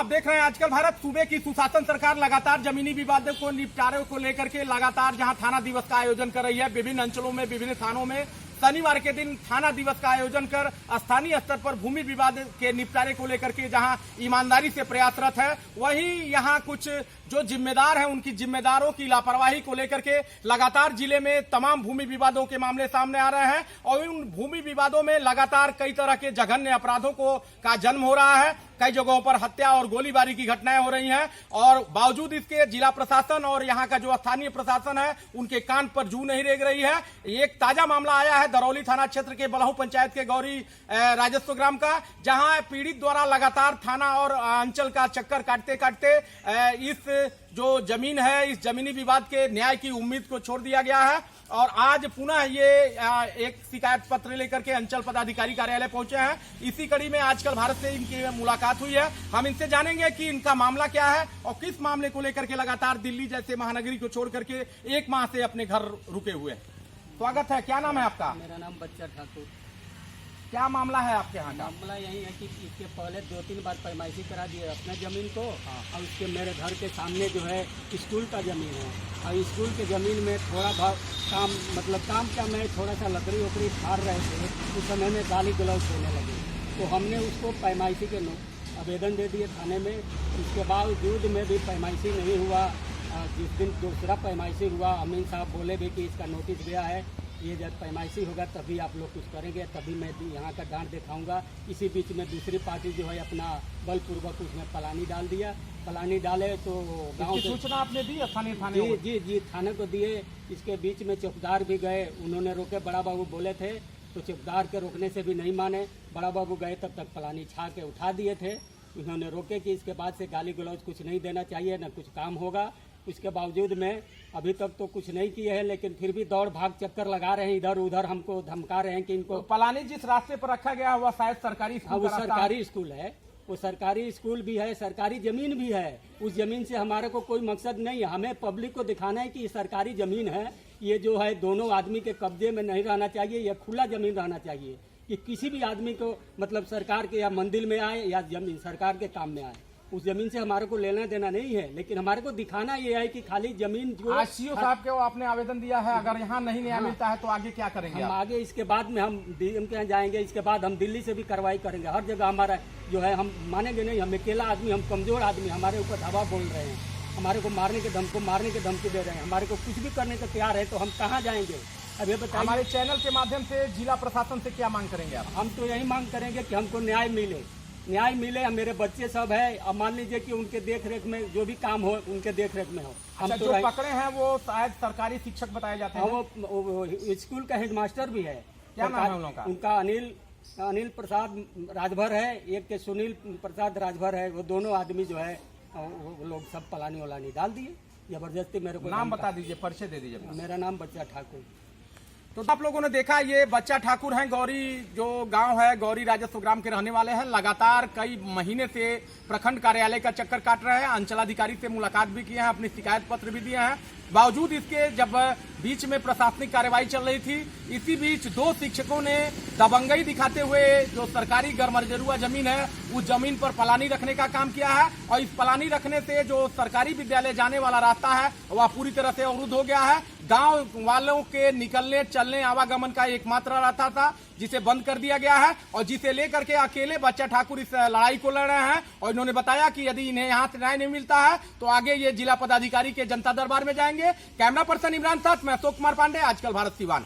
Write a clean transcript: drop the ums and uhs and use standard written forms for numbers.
आप देख रहे हैं आजकल भारत सूबे की सुशासन सरकार लगातार जमीनी विवादों को निपटारे को लेकर के लगातार जहां थाना दिवस का आयोजन कर रही है। विभिन्न अंचलों में विभिन्न थानों में शनिवार के दिन थाना दिवस का आयोजन कर स्थानीय स्तर पर भूमि विवाद के निपटारे को लेकर के जहां ईमानदारी से प्रयासरत है, वहीं यहां कुछ जो जिम्मेदार हैं उनकी जिम्मेदारों की लापरवाही को लेकर के लगातार जिले में तमाम भूमि विवादों के मामले सामने आ रहे हैं और उन भूमि विवादों में लगातार कई तरह के जघन्य अपराधों का जन्म हो रहा है। कई जगहों पर हत्या और गोलीबारी की घटनाएं हो रही हैं और बावजूद इसके जिला प्रशासन और यहां का जो स्थानीय प्रशासन है उनके कान पर जू नहीं रेंग रही है। एक ताजा मामला आया है दरौली थाना क्षेत्र के बलहू पंचायत के गौरी राजस्व ग्राम का, जहां पीड़ित द्वारा लगातार थाना और अंचल का चक्कर काटते काटते इस जो जमीन है इस जमीनी विवाद के न्याय की उम्मीद को छोड़ दिया गया है और आज पुनः ये एक शिकायत पत्र लेकर के अंचल पदाधिकारी कार्यालय पहुंचे हैं। इसी कड़ी में आजकल भारत से इनकी मुलाकात हुई है। हम इनसे जानेंगे कि इनका मामला क्या है और किस मामले को लेकर के लगातार दिल्ली जैसे महानगरी को छोड़ करके एक माह से अपने घर रुके हुए। स्वागत है। क्या नाम है आपका? मेरा नाम बच्चा ठाकुर। क्या मामला है आपके यहाँ का? मामला यही है कि इसके पहले 2-3 बार पैमाइशी करा दिए अपने जमीन को और उसके मेरे घर के सामने जो है स्कूल का जमीन है और स्कूल के जमीन में थोड़ा काम काम क्या मैं थोड़ा सा लकड़ी वकड़ी फाड़ रहे थे, उस समय में गाली गलौज होने लगे तो हमने उसको पैमाइशी के आवेदन दे दिए थाने में। उसके बावजूद में भी पैमाइशी नहीं हुआ। जिस दिन दूसरा पैमाइशी हुआ अमीन साहब बोले भी कि इसका नोटिस गया है, ये जब पैमाइशी होगा तभी आप लोग कुछ करेंगे, तभी मैं यहाँ का डांट दिखाऊंगा। इसी बीच में दूसरी पार्टी जो है अपना बलपूर्वक उसमें पलानी डाल दिया। पलानी डाले तो गांव की सूचना आपने दी स्थानीय थाने? जी थाने को दिए। इसके बीच में चौकीदार भी गए, उन्होंने रोके। बड़ा बाबू बोले थे तो चौकीदार के रोकने से भी नहीं माने। बड़ा बाबू गए तब तक पलानी छा के उठा दिए थे। उन्होंने रोके कि इसके बाद से गाली गलौज कुछ नहीं देना चाहिए, न कुछ काम होगा। उसके बावजूद में अभी तक तो कुछ नहीं किए हैं, लेकिन फिर भी दौड़ भाग चक्कर लगा रहे हैं, इधर उधर हमको धमका रहे हैं कि इनको। तो पलानी जिस रास्ते पर रखा गया हुआ शायद सरकारी स्कूल, वो सरकारी स्कूल है, वो सरकारी स्कूल भी है, सरकारी जमीन भी है। उस जमीन से हमारे को कोई मकसद नहीं है। हमें पब्लिक को दिखाना है कि ये सरकारी जमीन है, ये जो है दोनों आदमी के कब्जे में नहीं रहना चाहिए, यह खुला जमीन रहना चाहिए कि किसी भी आदमी को सरकार के या मंदिर में आए या जमीन सरकार के काम में आए। उस जमीन से हमारे को लेना देना नहीं है, लेकिन हमारे को दिखाना ये है कि खाली जमीन जो आरसीओ साहब के आपने आवेदन दिया है, अगर यहाँ नहीं न्याय मिलता है तो आगे क्या करेंगे? हम आगे इसके बाद में हम डीएम के यहाँ जाएंगे। इसके बाद हम दिल्ली से भी कार्रवाई करेंगे। हर जगह हमारा जो है हम मानेंगे नहीं। हम अकेला आदमी, हम कमजोर आदमी, हमारे ऊपर धावा बोल रहे हैं, हमारे को मारने के धमकी दे रहे हैं, हमारे को कुछ भी करने को तैयार है, तो हम कहाँ जाएंगे? अब ये बताइए। हमारे चैनल के माध्यम से जिला प्रशासन से क्या मांग करेंगे आप? हम तो यही मांग करेंगे कि हमको न्याय मिले, न्याय मिले। मेरे बच्चे सब है, अब मान लीजिए कि उनके देख रेख में जो भी काम हो उनके देख रेख में हो। हम तो जो पकड़े हैं वो शायद सरकारी शिक्षक बताए जाते हैं। वो स्कूल का हेडमास्टर भी है। क्या नाम है उनका? उनका अनिल प्रसाद राजभर है, एक के सुनील प्रसाद राजभर है। वो दोनों आदमी जो है वो लोग सब पलानी वलानी डाल दिए जबरदस्ती। मेरे को नाम बता दीजिए, परिचय दे दीजिए। मेरा नाम बच्चा ठाकुर। तो आप लोगों ने देखा ये बच्चा ठाकुर हैं, गौरी जो गांव है गौरी राजस्व ग्राम के रहने वाले हैं। लगातार कई महीने से प्रखंड कार्यालय का चक्कर काट रहे हैं, अंचलाधिकारी से मुलाकात भी किए हैं, अपनी शिकायत पत्र भी दिए हैं। बावजूद इसके जब बीच में प्रशासनिक कार्यवाही चल रही थी, इसी बीच 2 शिक्षकों ने दबंगई दिखाते हुए जो सरकारी गरमजरुआ जमीन है उस जमीन पर पलानी रखने का काम किया है और इस पलानी रखने से जो सरकारी विद्यालय जाने वाला रास्ता है वह पूरी तरह से अवरुद्ध हो गया है। गांव वालों के निकलने चलने आवागमन का एकमात्र रास्ता था जिसे बंद कर दिया गया है और जिसे लेकर के अकेले बच्चा ठाकुर इस लड़ाई को लड़ रहे हैं। और इन्होंने बताया कि यदि इन्हें यहाँ से न्याय नहीं मिलता है तो आगे ये जिला पदाधिकारी के जनता दरबार में जाएंगे। कैमरा पर्सन इमरान साथ मैं अशोक कुमार पांडे, आजकल भारत सिवान।